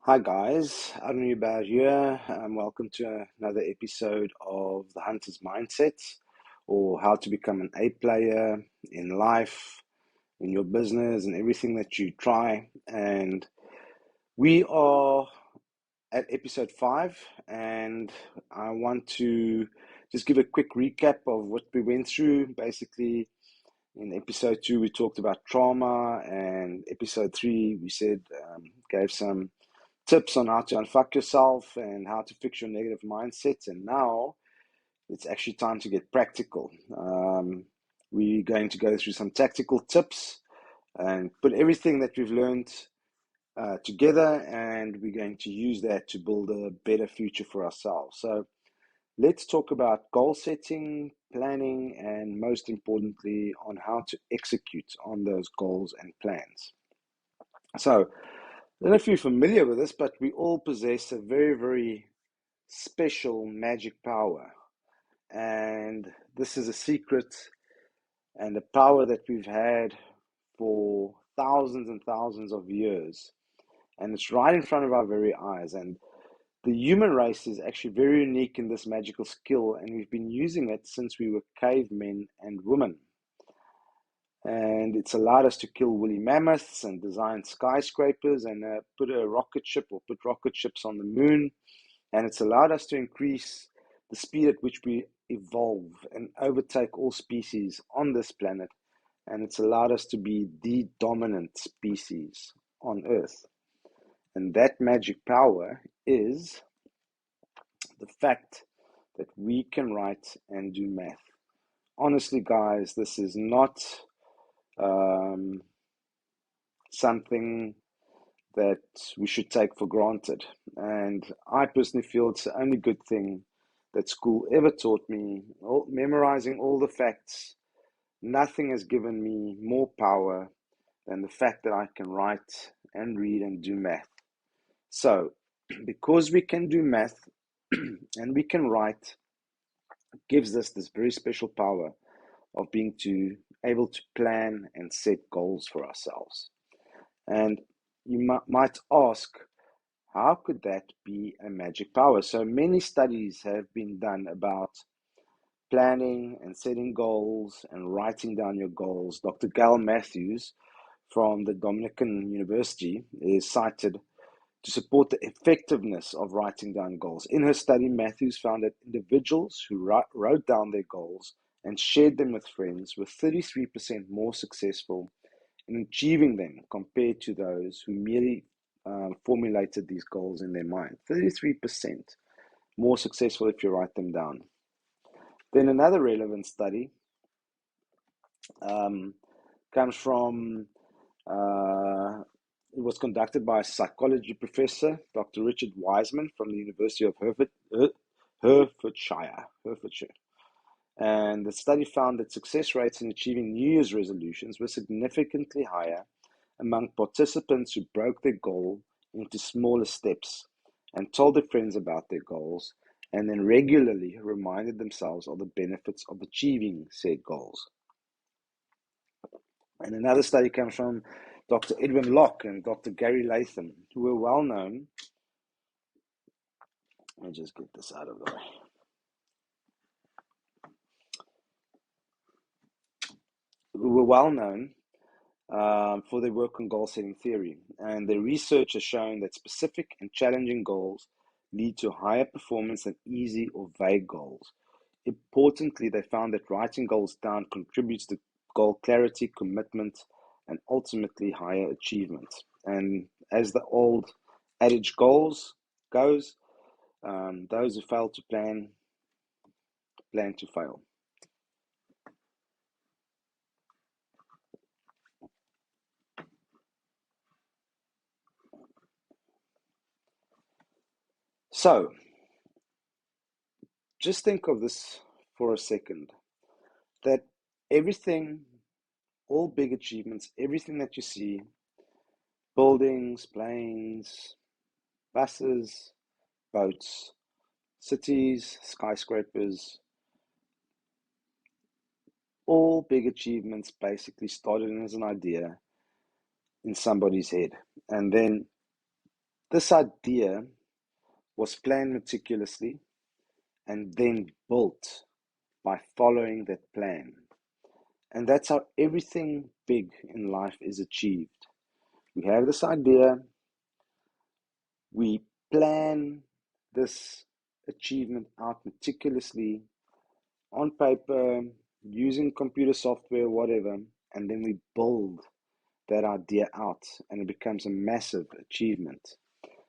Hi guys, Arnie about here. Welcome to another episode of The Hunter's Mindset, or how to become an A player in life, in your business, and everything that you try. And we are at episode 5, and I want to just give a quick recap of what we went through. Basically, in episode 2, we talked about trauma, and episode 3, we said, gave some tips on how to unfuck yourself and how to fix your negative mindsets. And now it's actually time to get practical. We're going to go through some tactical tips and put everything that we've learned together, and we're going to use that to build a better future for ourselves. So let's talk about goal setting, planning, and most importantly, on how to execute on those goals and plans. So, I don't know if you're familiar with this, but we all possess a very, very special magic power. And this is a secret and a power that we've had for thousands and thousands of years. And it's right in front of our very eyes. And the human race is actually very unique in this magical skill, and we've been using it since we were cavemen and women. And it's allowed us to kill woolly mammoths and design skyscrapers and put a rocket ship or put rocket ships on the moon. And it's allowed us to increase the speed at which we evolve and overtake all species on this planet. And it's allowed us to be the dominant species on Earth. And that magic power is the fact that we can write and do math. Honestly, guys, this is not um, something that we should take for granted. And I personally feel it's the only good thing that school ever taught me. Memorizing all the facts, nothing has given me more power than the fact that I can write and read and do math. So, because we can do math and we can write, gives us this very special power of being able to plan and set goals for ourselves. And you might ask, how could that be a magic power? So many studies have been done about planning and setting goals and writing down your goals. Dr. Gail Matthews from the Dominican University is cited to support the effectiveness of writing down goals. In her study, Matthews found that individuals who wrote down their goals and shared them with friends were 33% more successful in achieving them compared to those who merely formulated these goals in their mind. 33% more successful if you write them down. Then another relevant study um, comes from, it was conducted by a psychology professor, Dr. Richard Wiseman from the University of Hertfordshire. And the study found that success rates in achieving New Year's resolutions were significantly higher among participants who broke their goal into smaller steps and told their friends about their goals, and then regularly reminded themselves of the benefits of achieving said goals. And another study comes from Dr. Edwin Locke and Dr. Gary Latham, who were well known. Let me just get this out of the way. Who were well known for their work on goal setting theory. And their research has shown that specific and challenging goals lead to higher performance than easy or vague goals. Importantly, they found that writing goals down contributes to goal clarity, commitment, and ultimately higher achievement. And as the old adage goes, those who fail to plan to fail. So, just think of this for a second, that everything, all big achievements, everything that you see, buildings, planes, buses, boats, cities, skyscrapers, all big achievements basically started as an idea in somebody's head. And then This idea was planned meticulously and then built by following that plan. And that's how everything big in life is achieved. We have this idea, we plan this achievement out meticulously on paper, using computer software, whatever, and then we build that idea out and it becomes a massive achievement.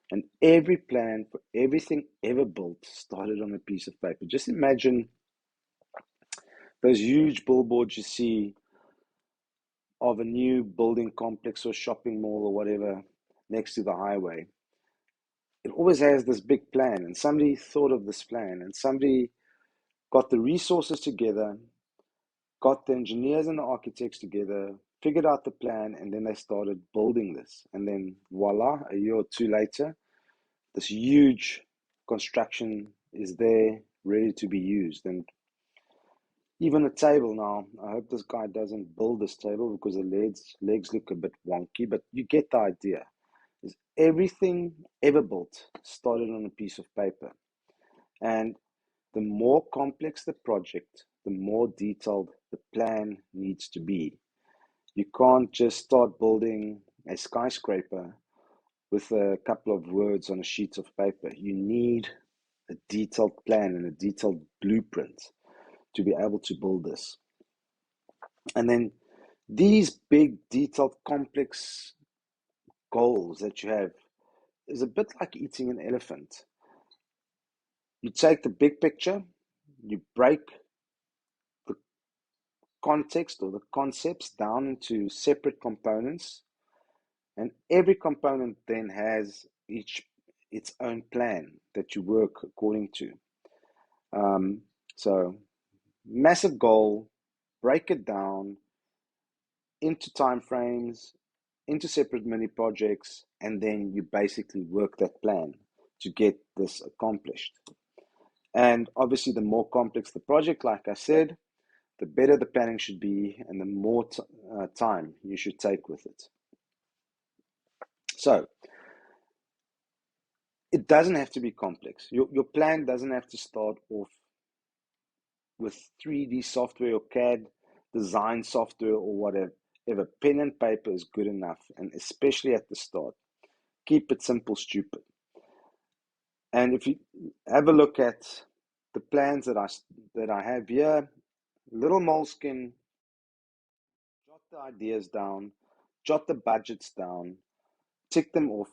And every plan for everything ever built started on a piece of paper. Just imagine those huge billboards you see of a new building complex or shopping mall or whatever next to the highway. It always has this big plan, and somebody thought of this plan, and somebody got the resources together, got the engineers and the architects together, figured out the plan, and then they started building this. And then voila, a year or two later, this huge construction is there, ready to be used. And even a table now, I hope this guy doesn't build this table because the legs look a bit wonky, but you get the idea. Is everything ever built started on a piece of paper. And the more complex the project, the more detailed the plan needs to be. You can't just start building a skyscraper with a couple of words on a sheet of paper. You need a detailed plan and a detailed blueprint to be able to build this. And then these big, detailed, complex goals that you have is a bit like eating an elephant. You take the big picture, you break the context or the concepts down into separate components, and every component then has its own plan that you work according to. So massive goal, break it down into time frames, into separate mini projects, and then you basically work that plan to get this accomplished. And obviously, the more complex the project, like I said, the better the planning should be and the more time you should take with it. So, it doesn't have to be complex. Your plan doesn't have to start off with 3D software or CAD design software or whatever. Pen and paper is good enough, and especially at the start. Keep it simple, stupid. And if you have a look at the plans that I have here, little moleskin, jot the ideas down, jot the budgets down, tick them off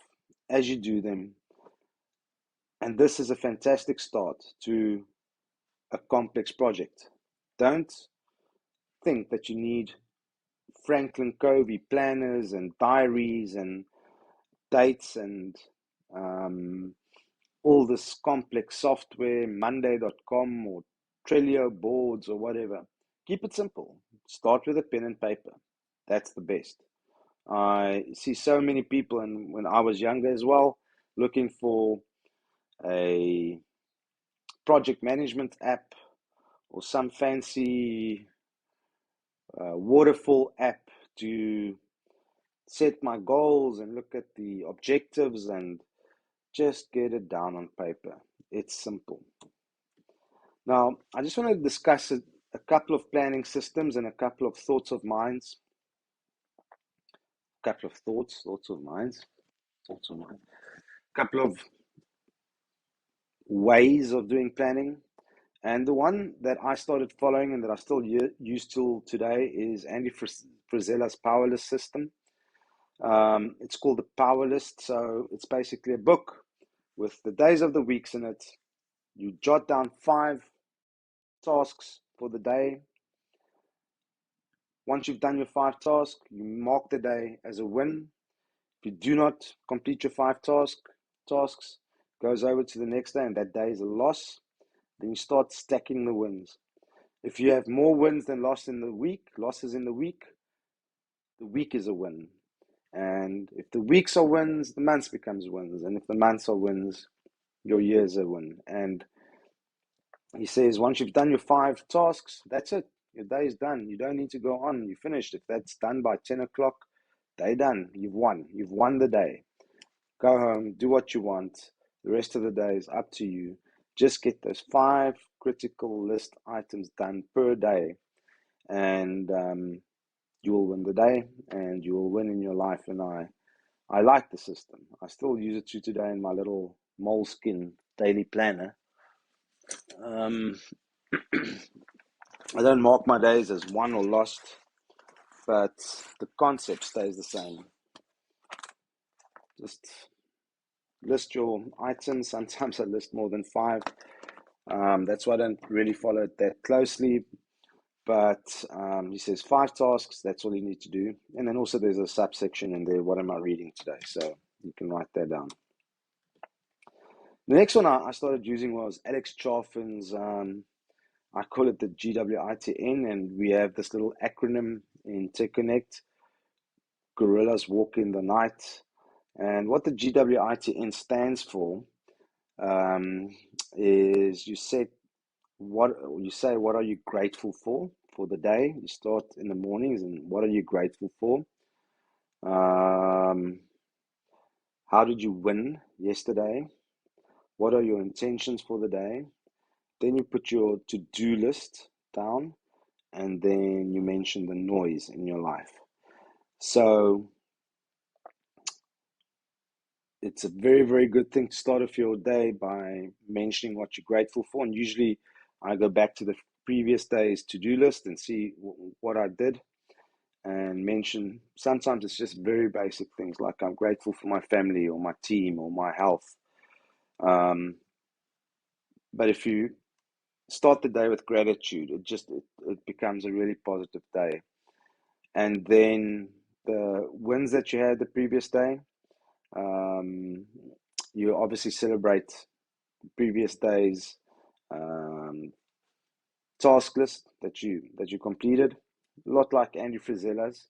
as you do them. And this is a fantastic start to a complex project. Don't think that you need Franklin Covey planners and diaries and dates and all this complex software, Monday.com or Trello boards or whatever. Keep it simple. Start with a pen and paper. That's the best. I see so many people, and when I was younger as well, looking for a project management app or some fancy waterfall app to set my goals and look at the objectives and just get it down on paper. It's simple. Now, I just want to discuss a couple of planning systems and a couple of thoughts of minds. A couple of thoughts of minds, a couple of ways of doing planning. And the one that I started following and that I still use till today is Andy Frisella's Power List system. It's called the Power List. So it's basically a book with the days of the weeks in it. You jot down 5 tasks for the day. Once you've done your 5 tasks, you mark the day as a win. If you do not complete your 5 tasks, goes over to the next day, and that day is a loss. Then you start stacking the wins. If you have more wins than losses in the week, the week is a win. And if the weeks are wins, the months becomes wins. And if the months are wins, your year's a win. And he says, once you've done your 5 tasks, that's it. Your day is done. You don't need to go on. You finished. If that's done by 10 o'clock, day done. You've won. You've won the day. Go home, do what you want. The rest of the day is up to you. Just get those 5 critical list items done per day, and you will win the day, and you will win in your life. And I like the system. I still use it to today in my little moleskin daily planner. Um, I don't mark my days as won or lost, but the concept stays the same. Just list your items. Sometimes I list more than 5. That's why I don't really follow it that closely. But he says 5 tasks, that's all you need to do. And then also there's a subsection in there, what am I reading today? So you can write that down. The next one I started using was Alex Charfin's, I call it the GWITN, and we have this little acronym in techCONNECT, Gorillas Walk in the Night. And what the GWITN stands for is you say what are you grateful for the day. You start in the mornings, and what are you grateful for? How did you win yesterday? What are your intentions for the day? Then you put your to-do list down, and then you mention the noise in your life. So it's a very, very good thing to start off your day by mentioning what you're grateful for. And usually I go back to the previous day's to-do list and see what I did and mention. Sometimes it's just very basic things like I'm grateful for my family or my team or my health. But if you start the day with gratitude, it becomes a really positive day. And then the wins that you had the previous day, you obviously celebrate previous days task list that you completed. A lot like Andy Frizella's.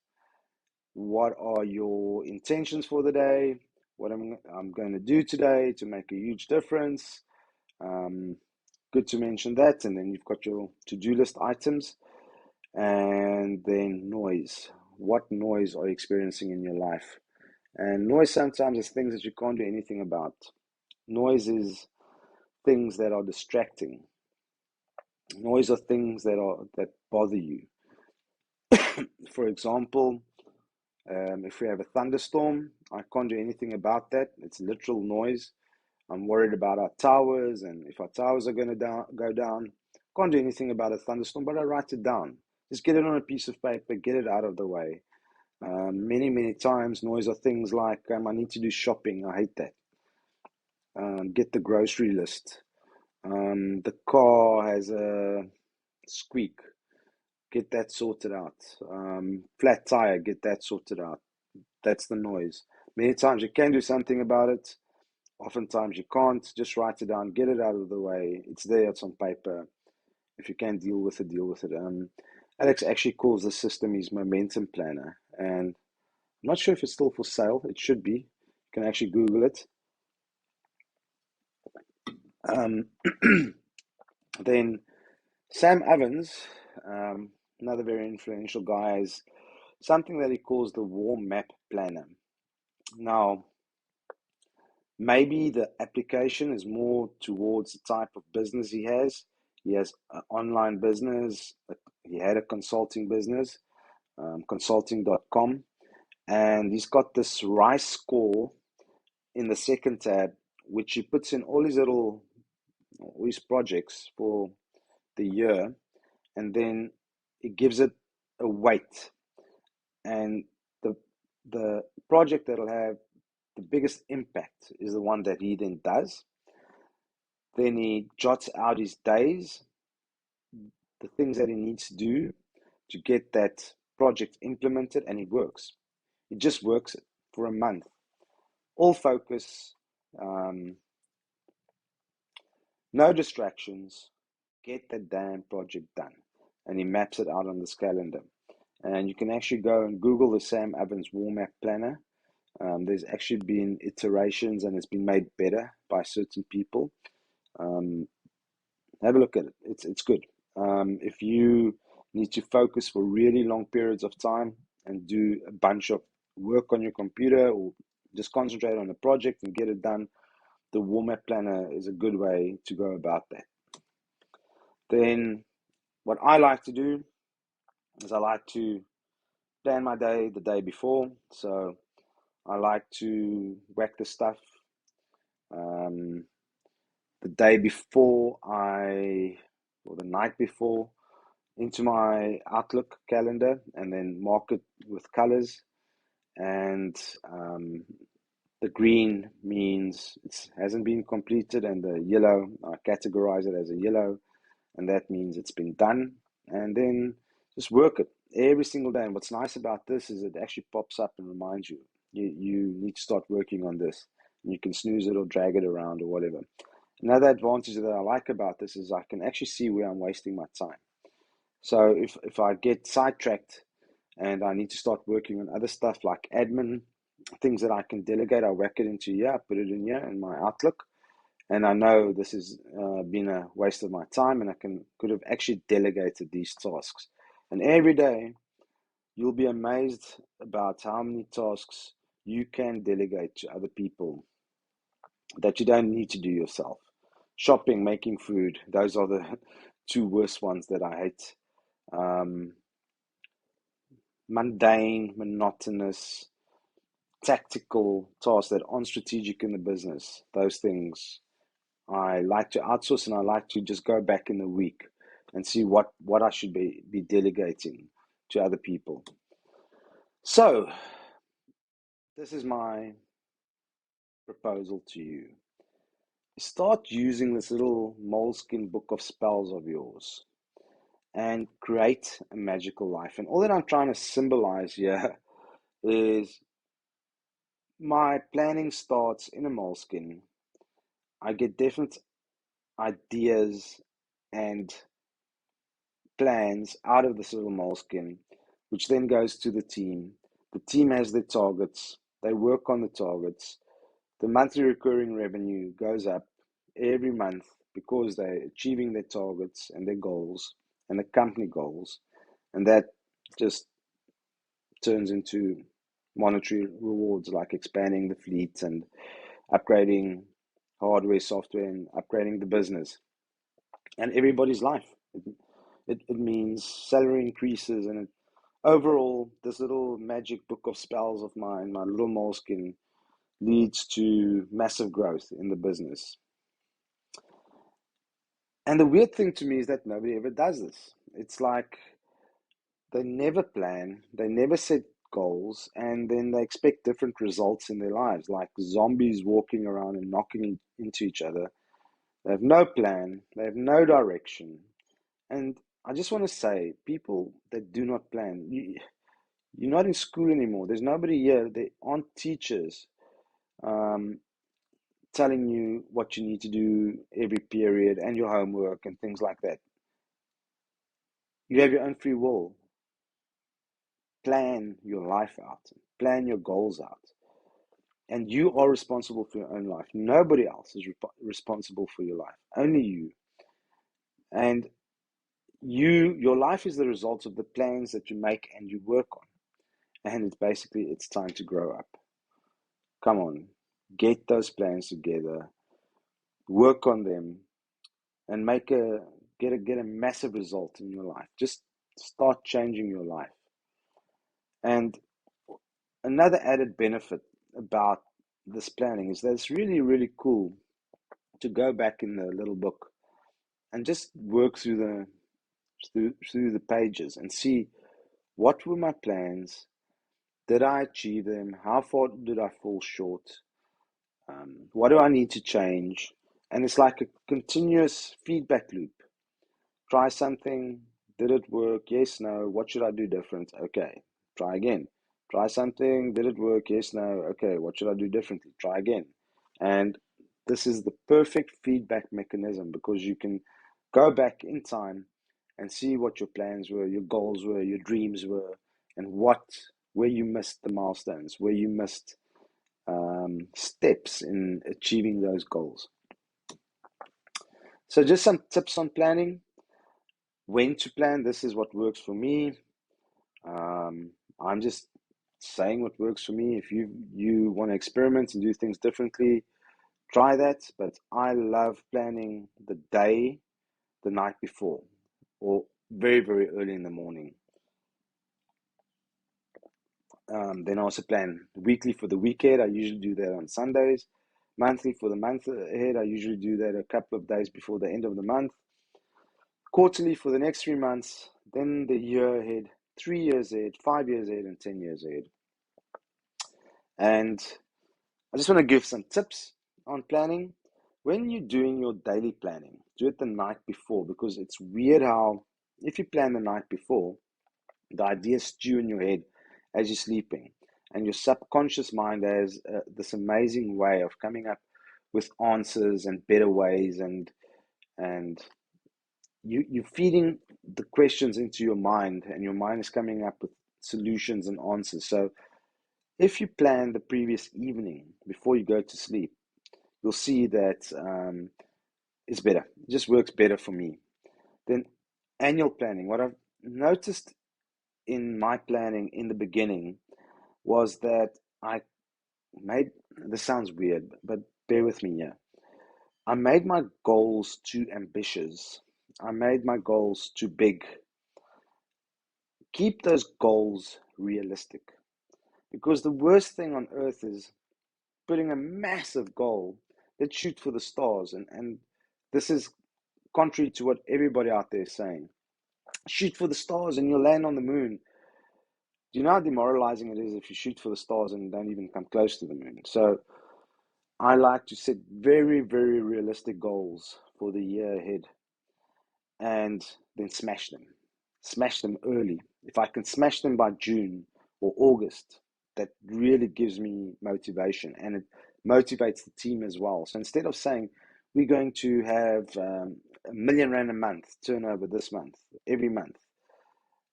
What are your intentions for the day? What I'm going to do today to make a huge difference? Good to mention that. And then you've got your to-do list items. And then noise. What noise are you experiencing in your life? And noise sometimes is things that you can't do anything about. Noise is things that are distracting. Noise are things that bother you. For example, if we have a thunderstorm, I can't do anything about that. It's literal noise. I'm worried about our towers, and if our towers are going to go down, can't do anything about a thunderstorm, but I write it down. Just get it on a piece of paper, get it out of the way. Many, many times, noise are things like I need to do shopping. I hate that. Get the grocery list. The car has a squeak. Get that sorted out. Flat tire. Get that sorted out. That's the noise. Many times you can do something about it. Oftentimes you can't. Just write it down. Get it out of the way. It's there. It's on paper. If you can deal with it, deal with it. Alex actually calls the system his momentum planner, and I'm not sure if it's still for sale. It should be. You can actually Google it. Then Sam Evans, another very influential guy, is something that he calls the warm map planner. Now, maybe the application is more towards the type of business he has. He has an online business. He had a consulting business, consulting.com. And he's got this RICE score in the second tab, which he puts in all his projects for the year. And then it gives it a weight. And the project that'll have the biggest impact is the one that he then does. Then he jots out his days, the things that he needs to do to get that project implemented, and it works. It just works for a month. All focus, no distractions, get the damn project done. And he maps it out on this calendar. And you can actually go and Google the Sam Evans Warm Map Planner. There's actually been iterations and it's been made better by certain people. Have a look at it. It's good. If you need to focus for really long periods of time and do a bunch of work on your computer or just concentrate on the project and get it done, the warm-up planner is a good way to go about that. Then what I like to do is I like to plan my day the day before. So I like to whack the stuff the day before or the night before, into my Outlook calendar and then mark it with colors. And the green means it hasn't been completed, and the yellow, I categorize it as a yellow, and that means it's been done. And then just work it every single day. And what's nice about this is it actually pops up and reminds you, you need to start working on this. And you can snooze it or drag it around or whatever. Another advantage that I like about this is I can actually see where I'm wasting my time. So if I get sidetracked and I need to start working on other stuff like admin, things that I can delegate, I whack it into here, I put it in here in my Outlook, and I know this has been a waste of my time, and I could have actually delegated these tasks. And every day, you'll be amazed about how many tasks you can delegate to other people that you don't need to do yourself. Shopping, making food, those are the two worst ones that I hate. Mundane, monotonous, tactical tasks that aren't strategic in the business. Those things I like to outsource, and I like to just go back in the week and see what I should be delegating to other people. So this is my proposal to you. Start using this little moleskin book of spells of yours and create a magical life. And all that I'm trying to symbolize here is my planning starts in a moleskin. I get different ideas and plans out of this little moleskin, which then goes to the team. The team has their targets, they work on the targets. The monthly recurring revenue goes up every month because they're achieving their targets and their goals and the company goals. And that just turns into monetary rewards like expanding the fleet and upgrading hardware, software, and upgrading the business and everybody's life. It means salary increases, and overall, this little magic book of spells of mine, my little moleskin, leads to massive growth in the business. And the weird thing to me is that nobody ever does this. It's like they never plan, they never set goals, and then they expect different results in their lives, like zombies walking around and knocking into each other. They have no plan, they have no direction. And I just want to say, people that do not plan, you're not in school anymore. There's nobody here. There aren't teachers um, telling you what you need to do every period and your homework and things like that. You have your own free will. Plan your life out, plan your goals out. And you are responsible for your own life. Nobody else is responsible for your life, only you. And your life is the result of the plans that you make and you work on. And it's time to grow up. Come on, get those plans together, work on them, and get a massive result in your life. Just start changing your life. And another added benefit about this planning is that it's really, really cool to go back in the little book and just work through the pages and see what were my plans, did I achieve them, how far did I fall short, what do I need to change, and it's like a continuous feedback loop. Try something, did it work? Yes, no. What should I do different? Okay, try again. Try something, did it work? Yes, no. Okay, what should I do differently? Try again. And this is the perfect feedback mechanism because you can go back in time and see what your plans were, your goals were, your dreams were, and where you missed the milestones, where you missed steps in achieving those goals. So just some tips on planning. When to plan, this is what works for me. I'm just saying what works for me. If you want to experiment and do things differently, try that. But I love planning the day, the night before, or very, very early in the morning. Then I also plan weekly for the week ahead. I usually do that on Sundays. Monthly for the month ahead. I usually do that a couple of days before the end of the month. Quarterly for the next 3 months. Then the year ahead, 3 years ahead, 5 years ahead, and 10 years ahead. And I just want to give some tips on planning. When you're doing your daily planning, do it the night before, because it's weird how if you plan the night before, the ideas stew in your head as you're sleeping, and your subconscious mind has this amazing way of coming up with answers and better ways, and you're feeding the questions into your mind, and your mind is coming up with solutions and answers. So if you plan the previous evening before you go to sleep, you'll see that it's better. It just works better for me. Then annual planning. What I've noticed in my planning in the beginning was that I made, this sounds weird, but bear with me here. I made my goals too ambitious. I made my goals too big. Keep those goals realistic, because the worst thing on earth is putting a massive goal. Let's shoot for the stars. And this is contrary to what everybody out there is saying. Shoot for the stars and you'll land on the moon. Do you know how demoralizing it is if you shoot for the stars and don't even come close to the moon? So I like to set very, very realistic goals for the year ahead and then smash them. Smash them early. If I can smash them by June or August, that really gives me motivation, and it motivates the team as well. So instead of saying we're going to have R1 million a month turnover this month, every month,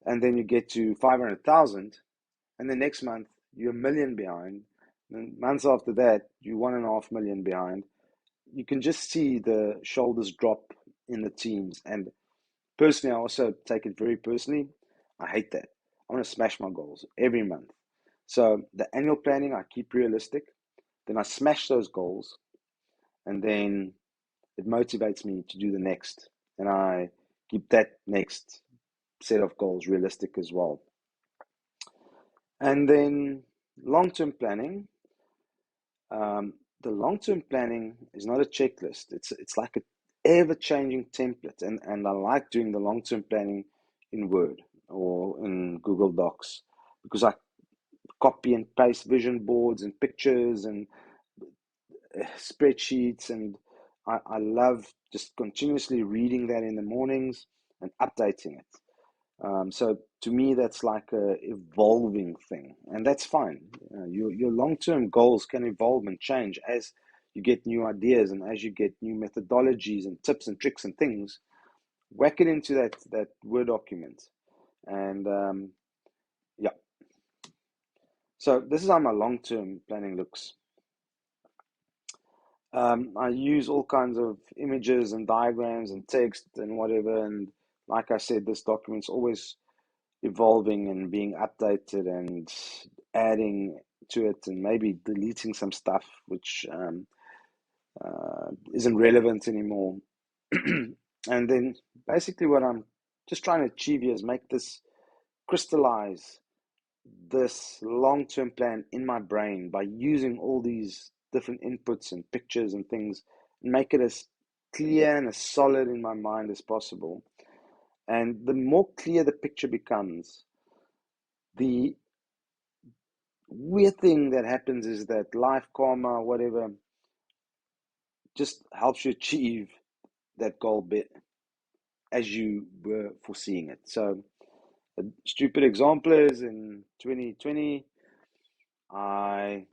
and then you get to 500,000, and the next month you're $1 million behind, and months after that you're 1.5 million behind, you can just see the shoulders drop in the teams. And personally, I also take it very personally. I hate that. I want to smash my goals every month. So the annual planning, I keep realistic. Then I smash those goals, and then it motivates me to do the next. And I keep that next set of goals realistic as well. And then long-term planning. The long-term planning is not a checklist. It's like an ever-changing template. And I like doing the long-term planning in Word or in Google Docs, because I copy and paste vision boards and pictures and spreadsheets, and I love just continuously reading that in the mornings and updating it. So to me, that's like a evolving thing, and that's fine. Your long-term goals can evolve and change as you get new ideas and as you get new methodologies and tips and tricks and things. Whack it into that Word document, and yeah. So this is how my long-term planning looks. I use all kinds of images and diagrams and text and whatever, and like I said, this document's always evolving and being updated and adding to it, and maybe deleting some stuff which isn't relevant anymore. And then basically what I'm just trying to achieve here is make this crystallize this long-term plan in my brain by using all these different inputs and pictures and things, and make it as clear and as solid in my mind as possible. And the more clear the picture becomes, the weird thing that happens is that life, karma, whatever, just helps you achieve that goal bit as you were foreseeing it. So a stupid example is in 2020, I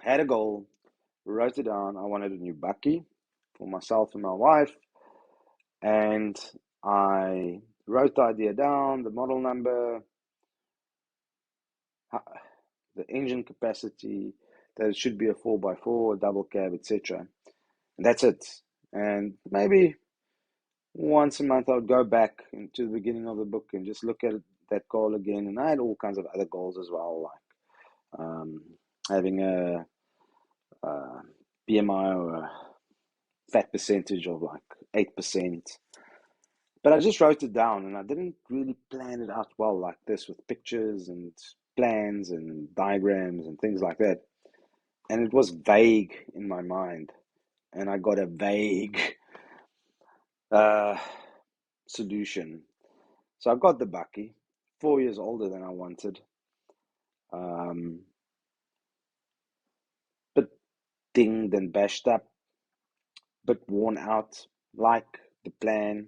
had a goal, wrote it down. I wanted a new bakkie for myself and my wife, and I wrote the idea down, the model number, the engine capacity, that it should be a 4x4, a double cab, etc. And that's it. And maybe once a month I would go back into the beginning of the book and just look at that goal again. And I had all kinds of other goals as well, like having a BMI or a fat percentage of like 8%. But I just wrote it down, and I didn't really plan it out well like this with pictures and plans and diagrams and things like that. And it was vague in my mind, and I got a vague uh, solution. So I got the bucky, 4 years older than I wanted, um, but dinged and bashed up, but worn out, like the plan,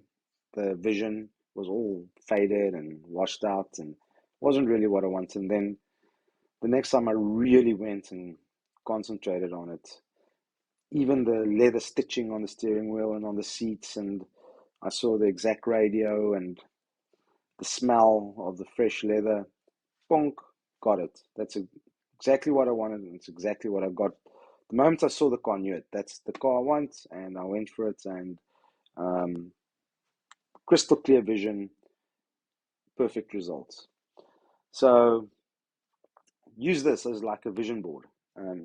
the vision was all faded and washed out and wasn't really what I wanted. And then the next time I really went and concentrated on it, even the leather stitching on the steering wheel and on the seats, and I saw the exact radio and the smell of the fresh leather. Bonk, got it. That's exactly what I wanted, and it's exactly what I got. The moment I saw the car, I knew it. That's the car I want, and I went for it, and crystal clear vision, perfect results. So use this as like a vision board,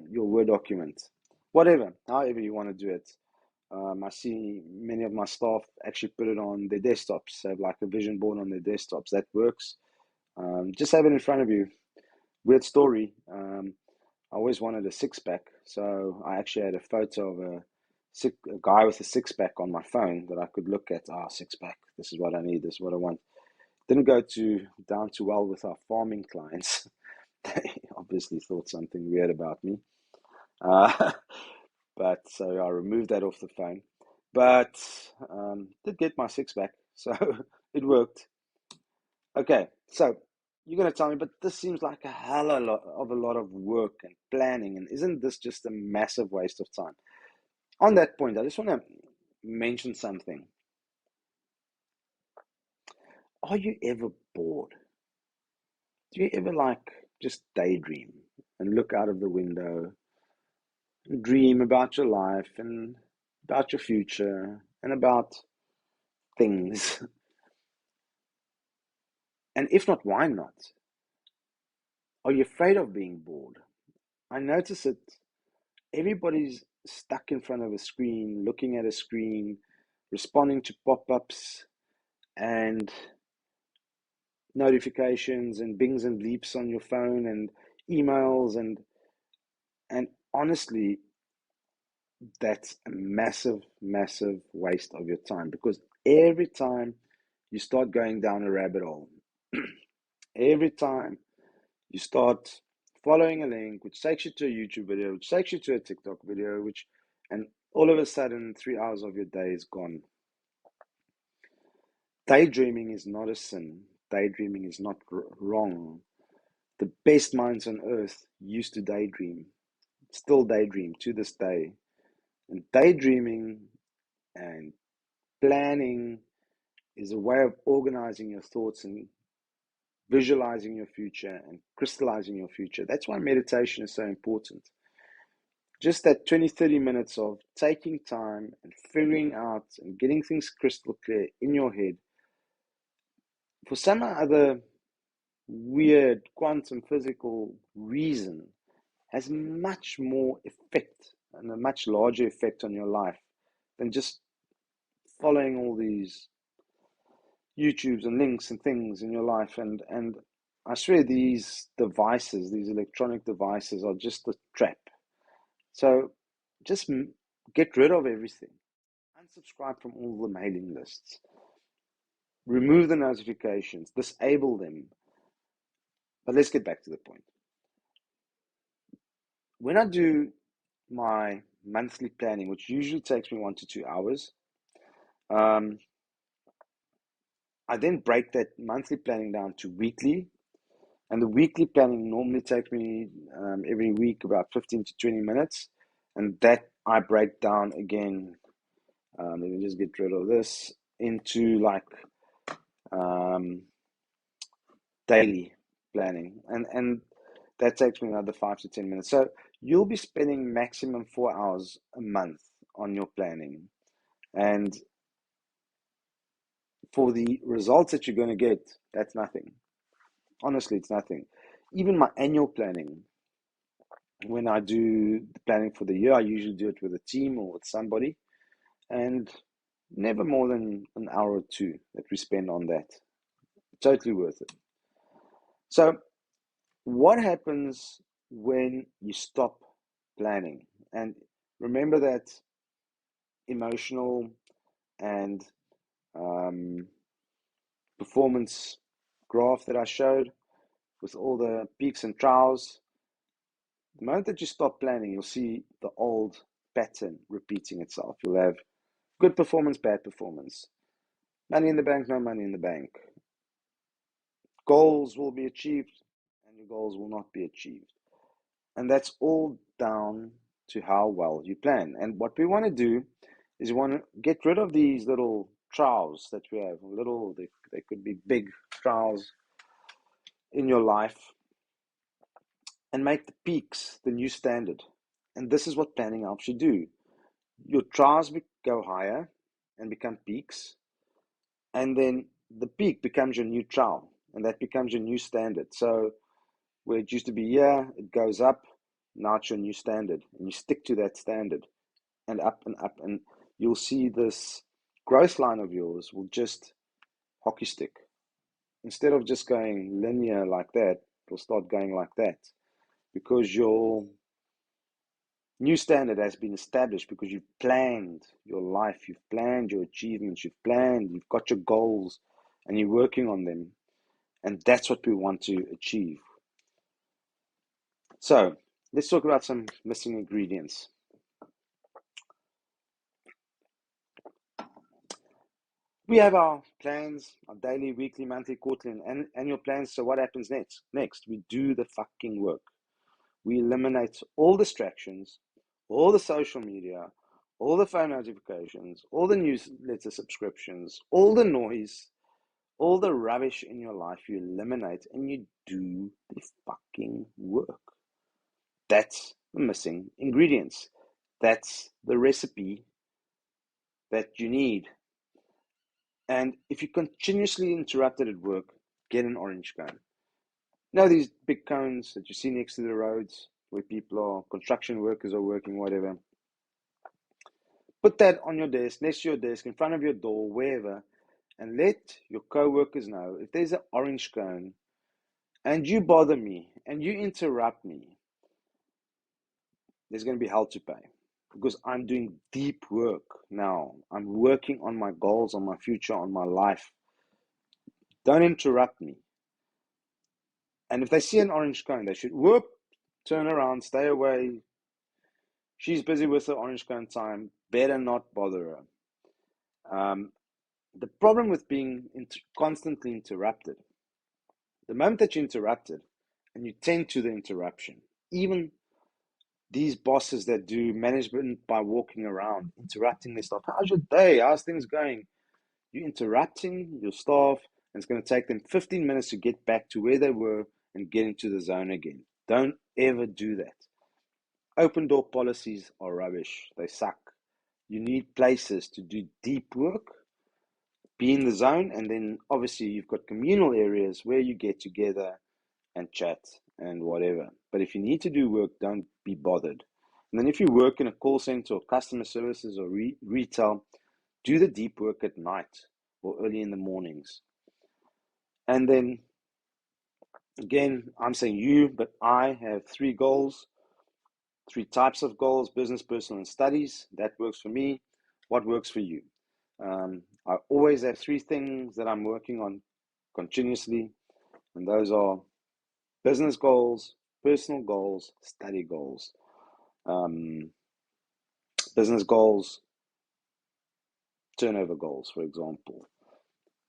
your Word document, whatever, however you want to do it. I see many of my staff actually put it on their desktops, have like a vision board on their desktops. That works. Just have it in front of you. Weird story. I always wanted a six-pack, so I actually had a photo of a guy with a six-pack on my phone that I could look at. Six-pack. This is what I need. This is what I want. Didn't go down too well with our farming clients. They obviously thought something weird about me. But so I removed that off the phone. But did get my six-pack, so it worked. Okay, so you're going to tell me, but this seems like a hell of a lot of work and planning, and isn't this just a massive waste of time? On that point, I just want to mention something. Are you ever bored? Do you ever like just daydream and look out of the window and dream about your life and about your future and about things? And if not, why not? Are you afraid of being bored? I notice it. Everybody's stuck in front of a screen, looking at a screen, responding to pop-ups and notifications and bings and bleeps on your phone and emails, and honestly, that's a massive, massive waste of your time, because every time you start going down a rabbit hole, every time you start following a link which takes you to a YouTube video, which takes you to a TikTok video, and all of a sudden 3 hours of your day is gone. Daydreaming is not a sin. Daydreaming is not wrong. The best minds on earth used to daydream, still daydream to this day. And daydreaming and planning is a way of organizing your thoughts and visualizing your future and crystallizing your future. That's why meditation is so important. Just that 20, 30 minutes of taking time and figuring out and getting things crystal clear in your head. For some other weird quantum physical reason, has much more effect and a much larger effect on your life than just following all these YouTubes and links and things in your life. And I swear these devices, these electronic devices, are just a trap. So just get rid of everything. Unsubscribe from all the mailing lists. Remove the notifications. Disable them. But let's get back to the point. When I do my monthly planning, which usually takes me 1 to 2 hours, I then break that monthly planning down to weekly. And the weekly planning normally takes me every week about 15 to 20 minutes. And that I break down again. Let me just get rid of this into like daily planning. And that takes me another 5 to 10 minutes. So you'll be spending maximum 4 hours a month on your planning. And for the results that you're going to get, that's nothing. Honestly, it's nothing. Even my annual planning, when I do the planning for the year, I usually do it with a team or with somebody, and never more than an hour or two that we spend on that. Totally worth it. So, what happens when you stop planning? And remember that emotional and um, performance graph that I showed with all the peaks and troughs. The moment that you stop planning, you'll see the old pattern repeating itself. You'll have good performance, bad performance, money in the bank, no money in the bank. Goals will be achieved and your goals will not be achieved. And that's all down to how well you plan. And what we want to do is we want to get rid of these little trials that we have. They could be big trials in your life, and make the peaks the new standard. And this is what planning helps you do. Your trials go higher and become peaks, and then the peak becomes your new trial, and that becomes your new standard. So where it used to be, yeah, it goes up, now it's your new standard, and you stick to that standard and up, and you'll see this growth line of yours will just hockey stick. Instead of just going linear like that, it'll start going like that because your new standard has been established because you've planned your life, you've planned your achievements, you've got your goals, and you're working on them. And that's what we want to achieve. So let's talk about some missing ingredients. We have our plans, our daily, weekly, monthly, quarterly, and annual plans. So what happens next? Next, we do the fucking work. We eliminate all distractions, all the social media, all the phone notifications, all the newsletter subscriptions, all the noise, all the rubbish in your life. You eliminate and you do the fucking work. That's the missing ingredients. That's the recipe that you need. And if you're continuously interrupted at work, get an orange cone. Now these big cones that you see next to the roads where people are, construction workers are working, whatever. Put that on your desk, next to your desk, in front of your door, wherever, and let your co-workers know if there's an orange cone and you bother me and you interrupt me, there's going to be hell to pay because I'm doing deep work now. I'm working on my goals, on my future, on my life. Don't interrupt me. And if they see an orange cone, they should whoop, turn around, stay away. She's busy with her orange cone time. Better not bother her. The problem with being constantly interrupted, the moment that you're interrupted and you tend to the interruption, even these bosses that do management by walking around, interrupting their staff. How's your day? How's things going? You're interrupting your staff, and it's going to take them 15 minutes to get back to where they were and get into the zone again. Don't ever do that. Open door policies are rubbish. They suck. You need places to do deep work, be in the zone, and then obviously you've got communal areas where you get together and chat and whatever. But if you need to do work, don't be bothered. And then if you work in a call center or customer services or retail, do the deep work at night or early in the mornings. And then again, I'm saying you, but I have 3 goals, 3 types of goals: business, personal, and studies. That works for me. What works for you? I always have 3 things that I'm working on continuously, and those are business goals, personal goals, study goals. Business goals, turnover goals, for example,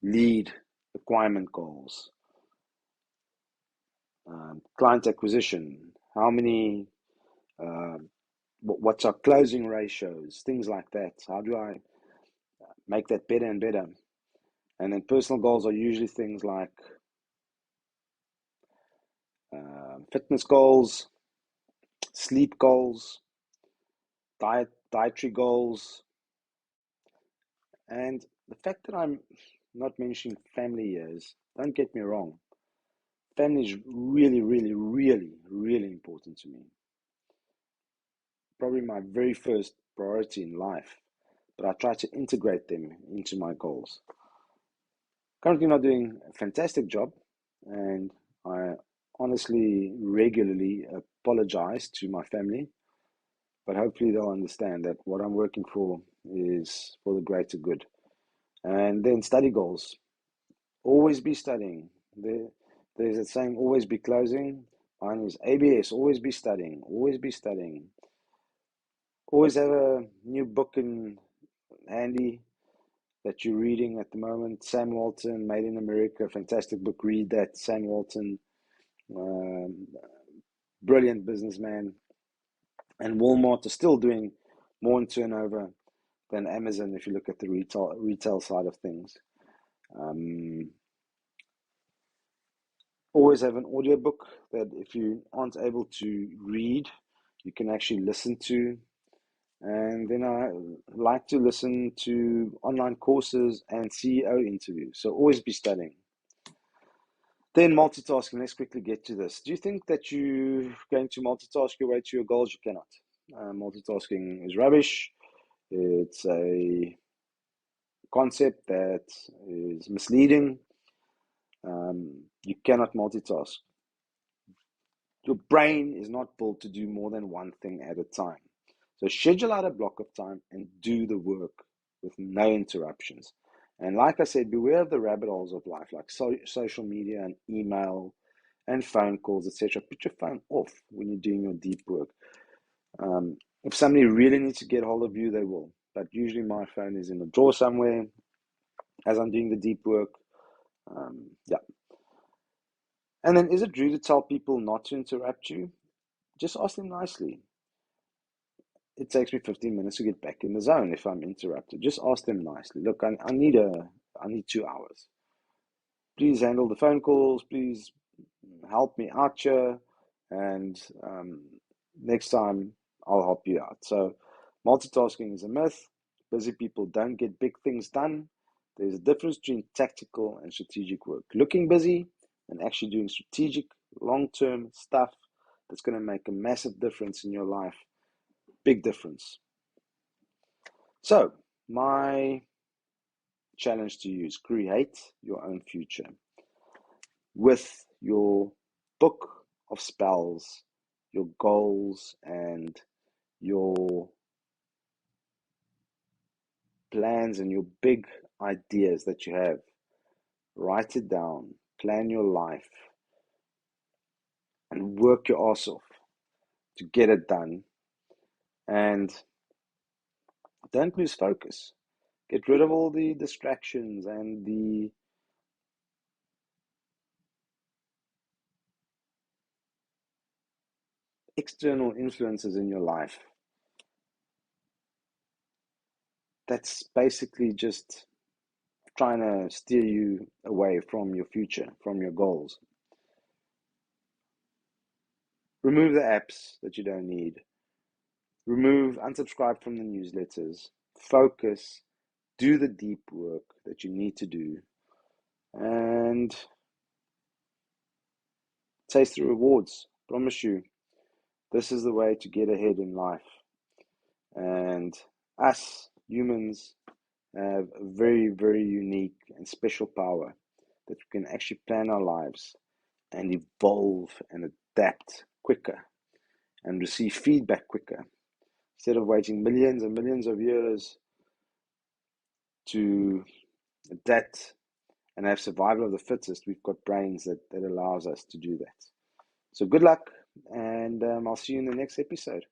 lead acquirement goals, client acquisition, how many, uh, what's our closing ratios, things like that. How do I make that better and better? And then personal goals are usually things like fitness goals, sleep goals, dietary goals, and the fact that I'm not mentioning family years, don't get me wrong. family is really, really, really, really important to me. Probably my very first priority in life, but I try to integrate them into my goals. Currently not doing a fantastic job, and I honestly regularly apologize to my family, but hopefully they'll understand that what I'm working for is for the greater good. And then study goals. Always be studying. There's a saying, always be closing. Mine is ABS, always be studying, always be studying. Always have a new book in handy that you're reading at the moment. Sam Walton, Made in America, fantastic book. Read that. Sam Walton, um, brilliant businessman. And Walmart is still doing more in turnover than Amazon if you look at the retail side of things. Um, Always have an audiobook that if you aren't able to read, you can actually listen to. And then I like to listen to online courses and CEO interviews. So always be studying. Then multitasking. Let's quickly get to this. Do you think that you're going to multitask your way to your goals? You cannot. Multitasking is rubbish. It's a concept that is misleading. You cannot multitask. Your brain is not built to do more than one thing at a time. So schedule out a block of time and do the work with no interruptions. And like I said, beware of the rabbit holes of life, like social media and email and phone calls, etc. Put your phone off when you're doing your deep work. If somebody really needs to get hold of you, they will. But usually my phone is in a drawer somewhere as I'm doing the deep work. Yeah. And then is it rude to tell people not to interrupt you? Just ask them nicely. It takes me 15 minutes to get back in the zone if I'm interrupted. Just ask them nicely. Look, I need 2 hours. Please handle the phone calls. Please help me out here. And next time I'll help you out. So multitasking is a myth. Busy people don't get big things done. There's a difference between tactical and strategic work. Looking busy and actually doing strategic, long-term stuff that's going to make a massive difference in your life. Big difference. So, my challenge to you is create your own future with your book of spells, your goals, and your plans and your big ideas that you have. Write it down, plan your life, and work your ass off to get it done. And don't lose focus. Get rid of all the distractions and the external influences in your life. That's basically just trying to steer you away from your future, from your goals. Remove the apps that you don't need. Unsubscribe from the newsletters. Focus. Do the deep work that you need to do. And taste the rewards. Promise you, this is the way to get ahead in life. And us humans have a very, very unique and special power that we can actually plan our lives and evolve and adapt quicker and receive feedback quicker. Instead of waiting millions and millions of years to adapt and have survival of the fittest, we've got brains that allows us to do that. So good luck, and I'll see you in the next episode.